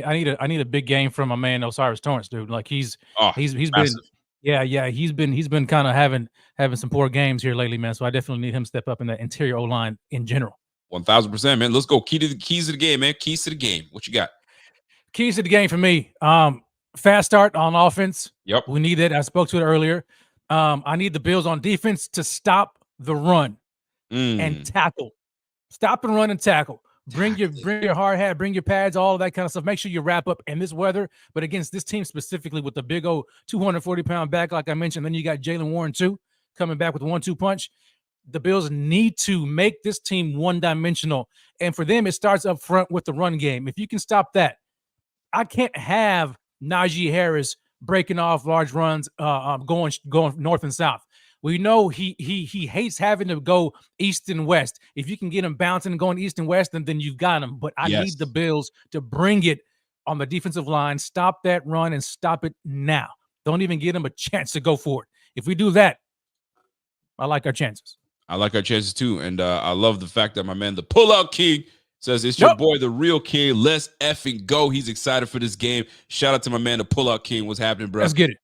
need a big game from my man O'Cyrus Torrence, dude. Like he's massive. he's been kind of having some poor games here lately, man. So I definitely need him to step up in that interior O line in general. 1000%, man. Let's go. Keys to the game, man. Keys to the game. What you got? Keys to the game for me. Fast start on offense. Yep. We need that. I spoke to it earlier. I need the Bills on defense to stop the run. and Mm. tackle. Stop and run and tackle. Bring your hard hat, bring your pads, all of that kind of stuff. Make sure you wrap up in this weather. But against this team specifically with the big old 240-pound back, like I mentioned, then you got Jalen Warren too coming back with 1-2 punch. The Bills need to make this team one-dimensional. And for them, it starts up front with the run game. If you can stop that, I can't have Najee Harris breaking off large runs, going north and south. We know he hates having to go east and west. If you can get him bouncing and going east and west, then you've got him. But I need the Bills to bring it on the defensive line, stop that run, and stop it now. Don't even give him a chance to go for it. If we do that, I like our chances. I like our chances too. And I love the fact that my man, the Pullout King, says it's your boy, the real king. Let's effing go. He's excited for this game. Shout out to my man, the Pullout King. What's happening, bro? Let's get it.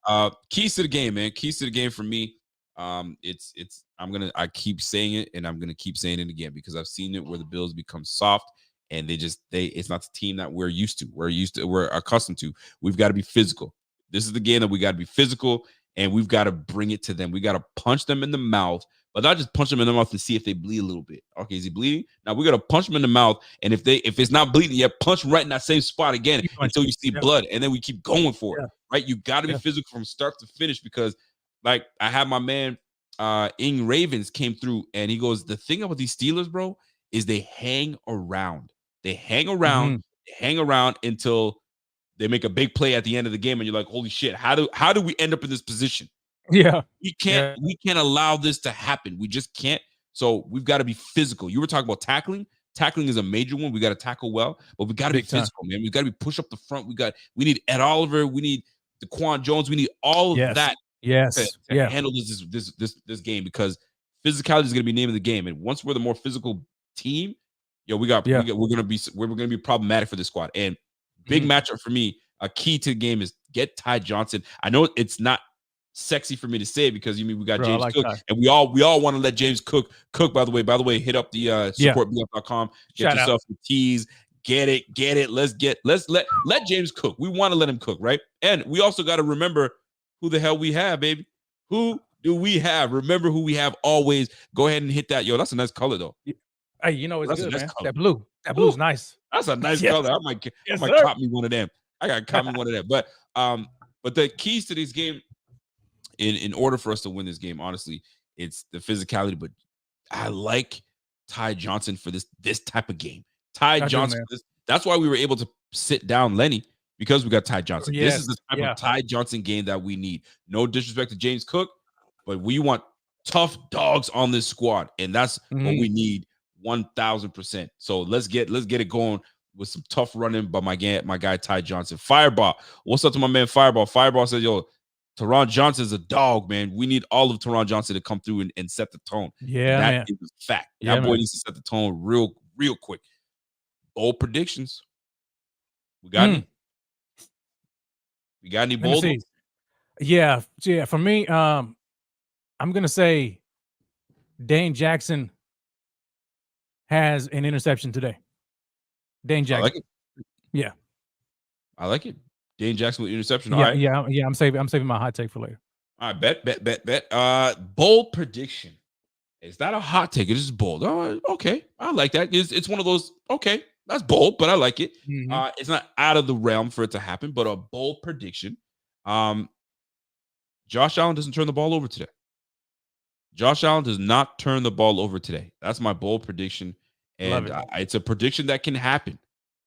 Keys to the game, man. Keys to the game for me. I keep saying it, and I'm gonna keep saying it again because I've seen it where the Bills become soft and it's not the team that we're used to. We're accustomed to. We've got to be physical. This is the game that we got to be physical, and we've got to bring it to them. We got to punch them in the mouth, but not just punch them in the mouth to see if they bleed a little bit. Okay, is he bleeding? Now we got to punch them in the mouth, and if it's not bleeding yet, punch right in that same spot again until you see blood, and then we keep going for it. Right? You got to be physical from start to finish because, like, I had my man Ing Ravens came through, and he goes, the thing about these Steelers, bro, is they hang around. They hang around. They hang around until they make a big play at the end of the game, and you're like, holy shit, how do we end up in this position? Yeah. We can't allow this to happen. We just can't. So we've got to be physical. You were talking about tackling. Tackling is a major one. We got to tackle well, but we got to be physical, man. We got to be push up the front. We need Ed Oliver. We need DaQuan Jones. We need all of that. To handle this game because physicality is going to be the name of the game. And once we're the more physical team, we're going to be problematic for this squad. And big matchup for me, a key to the game is get Ty Johnson. I know it's not sexy for me to say because we got James Cook, and we all want to let James Cook. By the way, hit up the supportbf.com. Get yourself some teas. Get it. Let's let James cook. We want to let him cook, right? And we also got to remember who the hell we have, baby. Who do we have? Remember who we have always. Go ahead and hit that. Yo, that's a nice color, though. Hey, it's good, man. Color. That blue's nice. That's a nice color. I might cop me one of them. I got to cop me one of them. But the keys to this game, in order for us to win this game, honestly, it's the physicality. But I like Ty Johnson for this type of game. Ty Johnson. That's why we were able to sit down Lenny. Because we got Ty Johnson. This is the type of Ty Johnson game that we need. No disrespect to James Cook, but we want tough dogs on this squad, and that's what we need 1,000%. So let's get it going with some tough running by my guy Ty Johnson. Fireball. What's up to my man Fireball? Fireball says, yo, Teron Johnson is a dog, man. We need all of Teron Johnson to come through and set the tone. Yeah, that is a fact. That boy needs to set the tone real quick. Bold predictions. We got any? We got any bold ones? Yeah. For me, I'm gonna say Dane Jackson has an interception today. Dane Jackson. I like it. Yeah. I like it. Dane Jackson with interception. I'm saving my hot take for later. All right, bet. Bold prediction. It's not a hot take. It is bold. Oh, okay. I like that. It's one of those. Okay. That's bold, but I like it. It's not out of the realm for it to happen, but a bold prediction. Josh Allen doesn't turn the ball over today. Josh Allen does not turn the ball over today. That's my bold prediction. And it's a prediction that can happen.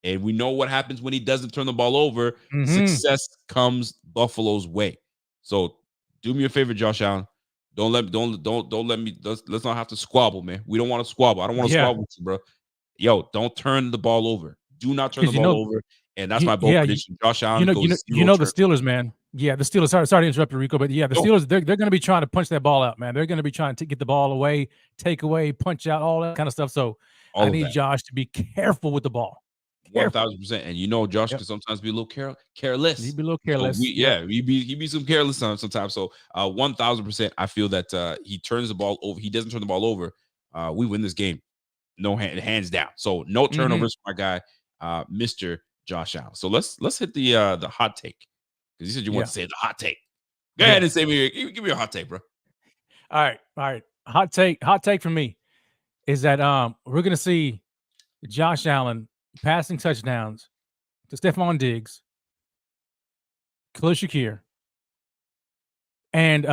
And we know what happens when he doesn't turn the ball over. Success comes Buffalo's way. So do me a favor, Josh Allen. Don't let me. Let's not have to squabble, man. We don't want to squabble. I don't want to squabble with you, bro. Yo, don't turn the ball over. Do not turn the ball over. And that's my bold prediction. Josh Allen. The Steelers, man. Yeah, the Steelers. Sorry to interrupt you, Rico, but yeah, the Steelers. They're going to be trying to punch that ball out, man. They're going to be trying to get the ball away, take away, punch out, all that kind of stuff. So I need Josh to be careful with the ball. 1,000%. And Josh can sometimes be a little careless. He'd be a little careless. So he be some careless sometimes. So 1,000%. I feel that he turns the ball over. He doesn't turn the ball over. We win this game. No hands down. So no turnovers for my guy, Mr. Josh Allen. So let's hit the hot take because you said you want to say the hot take. Go ahead and say give me a hot take, bro. All right. Hot take from me. is that we're gonna see Josh Allen passing touchdowns to Stephon Diggs, Khalil Shakir, and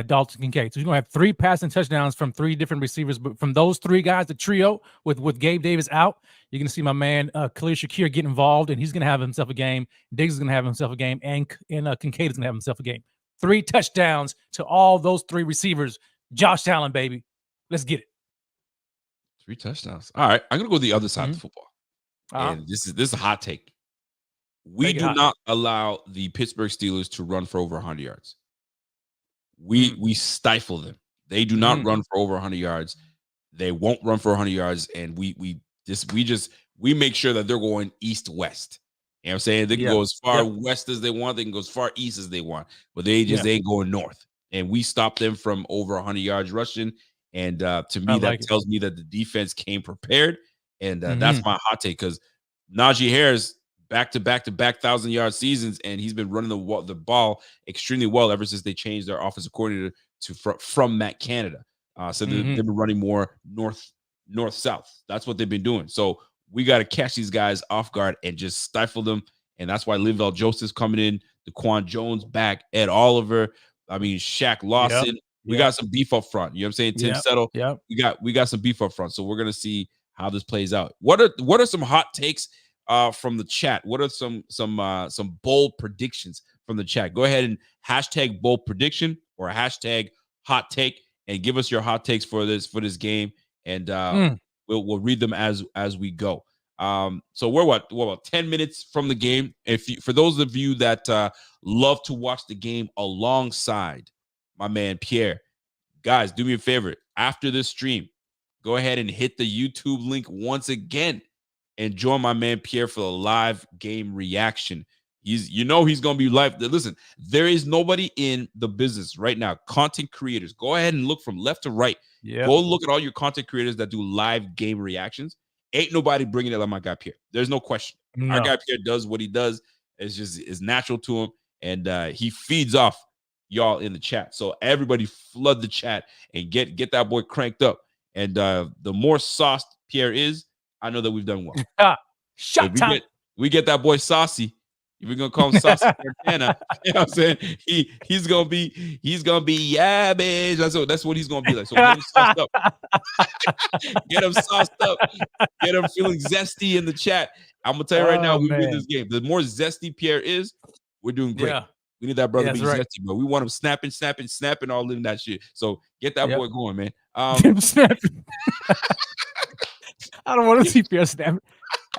Dalton Kincaid. So you're gonna have 3 passing touchdowns from 3 different receivers, but from those 3 guys, the trio with Gabe Davis out, you're gonna see my man Khalil Shakir get involved, and he's gonna have himself a game. Diggs is gonna have himself a game, and Kincaid is gonna have himself a game. 3 touchdowns to all those 3 receivers. Josh Allen, baby, let's get it. 3 touchdowns. All right, I'm gonna go the other side of the football, Uh-huh. and this is a hot take. We Take it do hot. not allow the Pittsburgh Steelers to run for over 100 yards. We stifle them. They do not run for over 100 yards. They won't run for 100 yards, and we make sure that they're going east-west. You know what I'm saying? They can go as far west as they want. They can go as far east as they want, but they ain't going north. And we stop them from over 100 yards rushing. And to me, that tells me that the defense came prepared. And that's my hot take, because Najee Harris back-to-back 1,000-yard seasons, and he's been running the ball extremely well ever since they changed their offensive coordinator from Matt Canada. So they've been running more north-south. That's what they've been doing. So we got to catch these guys off guard and just stifle them. And that's why Linval Joseph's coming in, DaQuan Jones back, Ed Oliver, Shaq Lawson. We got some beef up front. You know what I'm saying? Tim Settle. We got some beef up front. So we're gonna see how this plays out. What are some hot takes from the chat? What are some bold predictions from the chat? Go ahead and hashtag bold prediction or hashtag hot take and give us your hot takes for this game. And we'll read them as we go. So we're what 10 minutes from the game. For those of you that love to watch the game alongside my man Pierre, guys, do me a favor. After this stream, go ahead and hit the YouTube link once again and join my man Pierre for the live game reaction. He's gonna be live. Listen, there is nobody in the business right now. Content creators, go ahead and look from left to right. Go look at all your content creators that do live game reactions. Ain't nobody bringing it like my guy Pierre. There's no question. No. Our guy Pierre does what he does. It's natural to him, and he feeds off y'all in the chat. So everybody flood the chat and get that boy cranked up. And the more sauced Pierre is, I know that we've done well. Shut time. We get that boy saucy. If we're gonna call him Saucy Montana, you know what I'm saying? He's gonna be yeah, bitch. That's what he's gonna be like. So get him sauced up. Get him sauced up. Get him feeling zesty in the chat. I'm gonna tell you right now, we win this game. The more zesty Pierre is, we're doing great. Yeah. We need that brother to be right. zesty, bro. We want him snapping, all in that shit. So get that boy going, man. Snapping. I don't want to see Pierre snapping.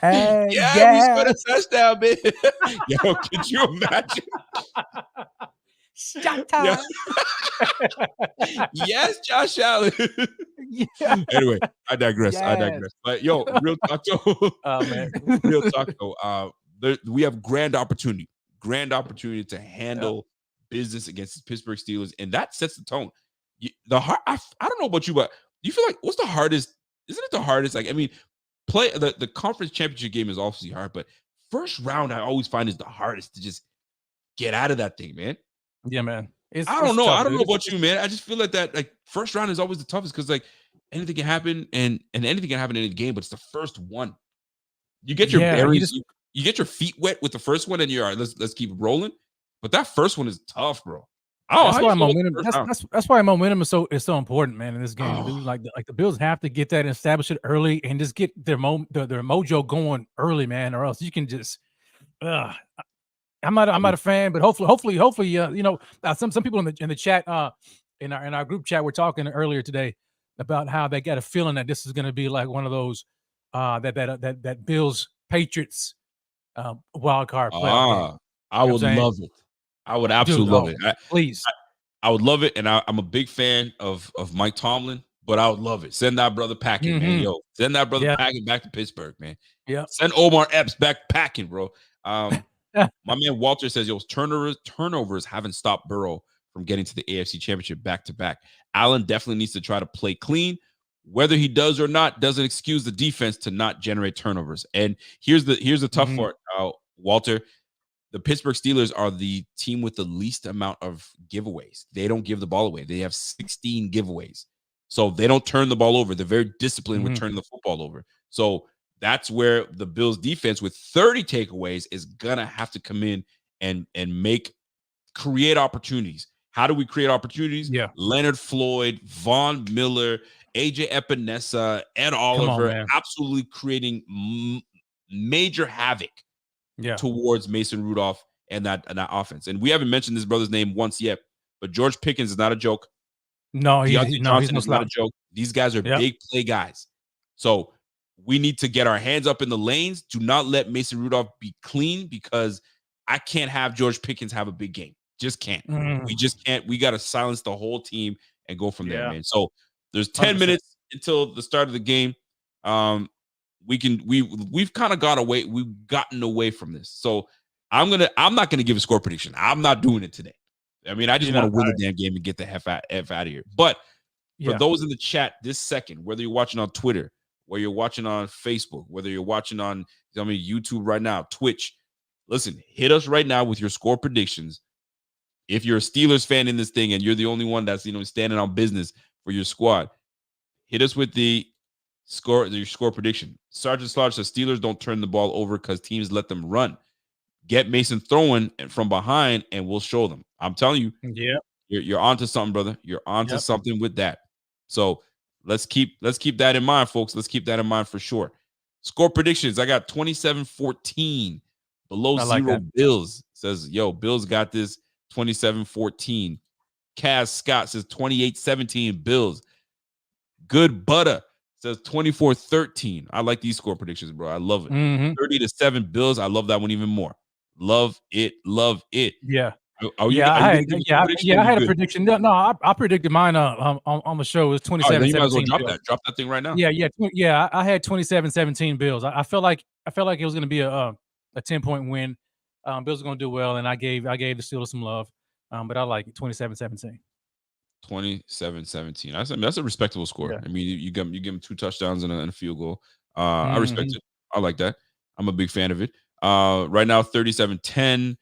We scored a touchdown, man. Yo, could you imagine? Shut time. Yes, Josh Allen. Anyway, I digress. But yo, real talk though. Oh man. Real talk though. We have grand opportunity to handle business against the Pittsburgh Steelers, and that sets the tone. I don't know about you, but do you feel like what's the hardest? Isn't it the hardest? Play the conference championship game is obviously hard, but first round I always find is the hardest to just get out of that thing, man. Yeah, man. I don't know. I don't know about you, man. I just feel that first round is always the toughest because anything can happen and anything can happen in a game, but it's the first one. You get your berries, you get your feet wet with the first one, and you're all right, let's keep it rolling. But that first one is tough, bro. That's why momentum is so important, man, in this game. Dude. Like the Bills have to get that and establish it early and just get their mojo going early, man, or else you can just I'm not a fan, but hopefully some people in the chat in our group chat were talking earlier today about how they got a feeling that this is going to be like one of those that Bills Patriots wild card playoff game. I would love it. I would absolutely love it. Please. I would love it. And I'm a big fan of Mike Tomlin, but I would love it. Send that brother packing, man. Yo, send that brother packing back to Pittsburgh, man. Yeah. Send Omar Epps back packing, bro. My man Walter says, yo, turnovers haven't stopped Burrow from getting to the AFC Championship back-to-back. Allen definitely needs to try to play clean. Whether he does or not doesn't excuse the defense to not generate turnovers. And here's the tough part, Walter. The Pittsburgh Steelers are the team with the least amount of giveaways. They don't give the ball away. They have 16 giveaways. So they don't turn the ball over. They're very disciplined with turning the football over. So that's where the Bills defense with 30 takeaways is going to have to come in and create opportunities. How do we create opportunities? Yeah. Leonard Floyd, Von Miller, AJ Epinesa, Ed Oliver, absolutely creating major havoc towards Mason Rudolph and that offense. And we haven't mentioned this brother's name once yet, but George Pickens is not a joke. No, he's not a joke. These guys are big play guys. So we need to get our hands up in the lanes. Do not let Mason Rudolph be clean, because I can't have George Pickens have a big game. Just can't. We just can't. We got to silence the whole team and go from there, man. So there's 10 minutes until the start of the game. We've kind of got away. We've gotten away from this. So I'm not gonna give a score prediction. I'm not doing it today. I mean, I just want to win the damn game and get the F out of here. But for those in the chat this second, whether you're watching on Twitter, whether you're watching on Facebook, whether you're watching on YouTube right now, Twitch, listen, hit us right now with your score predictions. If you're a Steelers fan in this thing and you're the only one that's standing on business for your squad, hit us with your score prediction. Sergeant Slaughter says Steelers don't turn the ball over because teams let them run. Get Mason throwing from behind, and we'll show them. I'm telling you, you're onto something, brother. You're onto something with that. So let's keep that in mind, folks. Let's keep that in mind for sure. Score predictions. I got 27-14. Below zero Bills says, Bills got this. 27-14. Kaz Scott says 28-17 Bills. Good Butter says 24-13. I like these score predictions, bro. I love it. 30-7 Bills. I love that one even more. Love it. Yeah. I had a prediction. No, I predicted mine on the show. It was 27-17. You might as well drop that thing right now. Yeah. I had 27-17 Bills. I felt like it was going to be a 10-point win. Bills are going to do well, and I gave the Steelers some love. But I like it, 27-17. 27-17. That's a respectable score. Yeah. I mean, you give them 2 touchdowns and a field goal. I respect it. I like that. I'm a big fan of it. Right now, 37-10,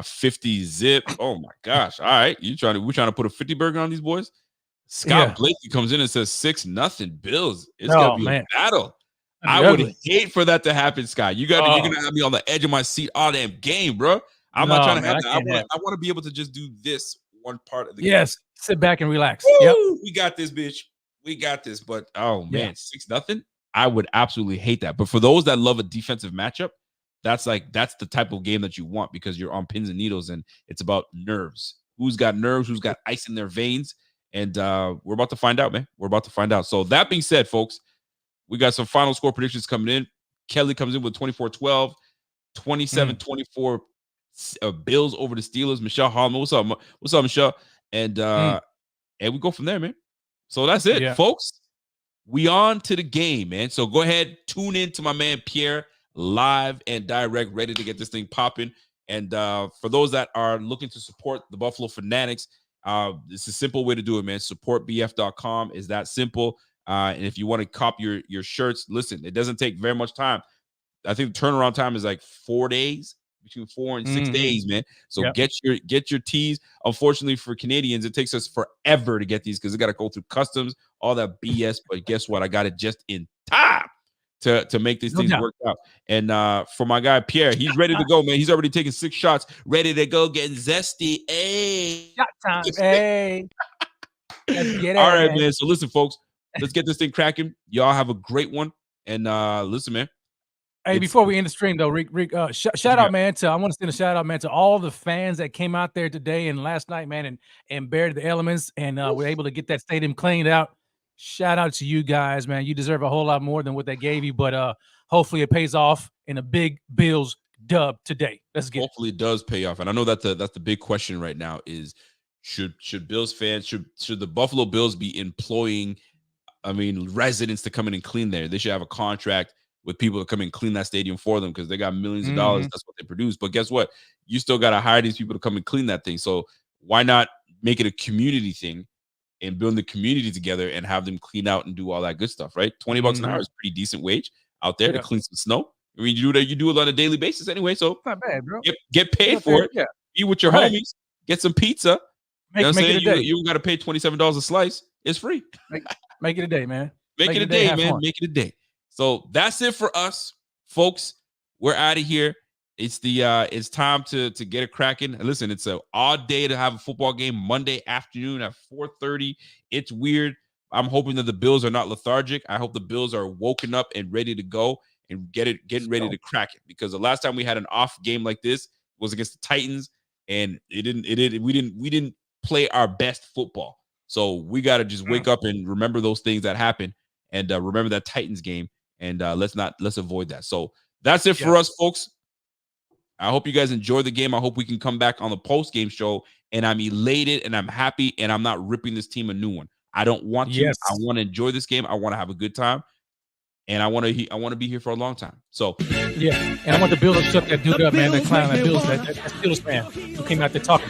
50 zip. Oh my gosh! All right, we're trying to put a 50 burger on these boys. Scott Blakey comes in and says 6-0 Bills. It's gonna be a battle. I would hate for that to happen, Scott. You're gonna have me on the edge of my seat all damn game, bro. I'm not trying to have that. I want to be able to just do this one part of the game. Yes, sit back and relax. Woo! We got this, bitch. We got this. But 6-0. I would absolutely hate that. But for those that love a defensive matchup, that's the type of game that you want, because you're on pins and needles and it's about nerves. Who's got nerves? Who's got ice in their veins? And we're about to find out, man. We're about to find out. So that being said, folks, we got some final score predictions coming in. Kelly comes in with 24-12, 27-24 Bills over the Steelers. Michelle Holman, what's up, Michelle? And we go from there, man. So that's it, folks. We on to the game, man. So go ahead, tune in to my man Pierre, live and direct, ready to get this thing popping. And for those that are looking to support the Buffalo Fanatics, it's a simple way to do it, man. Supportbf.com is that simple. And if you want to cop your shirts, listen, it doesn't take very much time. I think the turnaround time is like 4 days, between 4 and 6 days, man. So get your tees. Unfortunately for Canadians, it takes us forever to get these because it got to go through customs, all that BS. But guess what? I got it just in time to make these things work out. And for my guy Pierre, he's ready to go, man. He's already taken 6 shots, ready to go, getting zesty. Hey, shot time. Hey, let's get it. All right, man. So listen, folks, let's get this thing cracking. Y'all have a great one. And listen, man. Hey, before we end the stream, though, Rick, shout out, man. I want to send a shout out, man, to all the fans that came out there today and last night, man, and bared the elements and were able to get that stadium cleaned out. Shout out to you guys, man. You deserve a whole lot more than what they gave you, but hopefully it pays off in a big Bills dub today. Let's get hopefully it does pay off. And I know that's the big question right now is should Bills fans, should the Buffalo Bills be employing, residents to come in and clean there? They should have a contract with people to come and clean that stadium for them because they got millions of dollars. That's what they produce. But guess what? You still got to hire these people to come and clean that thing. So why not make it a community thing and build the community together and have them clean out and do all that good stuff, right? $20 an hour is a pretty decent wage out there to clean some snow. I mean, you do it on a daily basis anyway. So not bad, bro. Get paid for it. Yeah. Be with your homies. Get some pizza. Make it a day. You got to pay $27 a slice. It's free. Make it a day, man. Make it a day, man. Make it a day. So that's it for us, folks. We're out of here. It's time to get it cracking. And listen, it's an odd day to have a football game Monday afternoon at 4:30. It's weird. I'm hoping that the Bills are not lethargic. I hope the Bills are woken up and ready to go and getting ready to crack it. Because the last time we had an off game like this was against the Titans, and we didn't play our best football. So we got to just wake up and remember those things that happened, and remember that Titans game, and let's avoid that. So that's it for us, folks. I hope you guys enjoy the game. I hope we can come back on the post-game show, and I'm elated and I'm happy, and I'm not ripping this team a new one. I don't want to. Yes. I want to enjoy this game. I want to have a good time, and I want to be here for a long time. So yeah, and I want the Bills to shut that dude up, man. That clown, that Bills, that Steelers fan who came out there talking.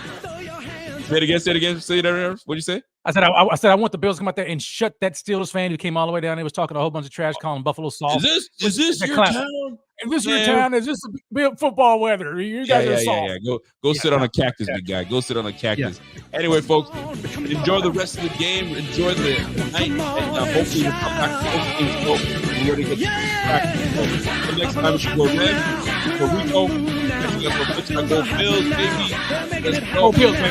Say it again. Say it again. What'd you say? I said I want the Bills to come out there and shut that Steelers fan who came all the way down there, was talking a whole bunch of trash, calling Buffalo soft. Is this your town? Is this your town? Is this football weather? You guys are soft. Go sit on a cactus, big guy. Go sit on a cactus. Yeah. Anyway, folks, enjoy the rest of the game. Enjoy the night, and hopefully we'll come back to we're ready to get back. The next time we should go red for Rico. Next time we'll Pittsburgh, go Bills, baby. Let's go. Bills, man.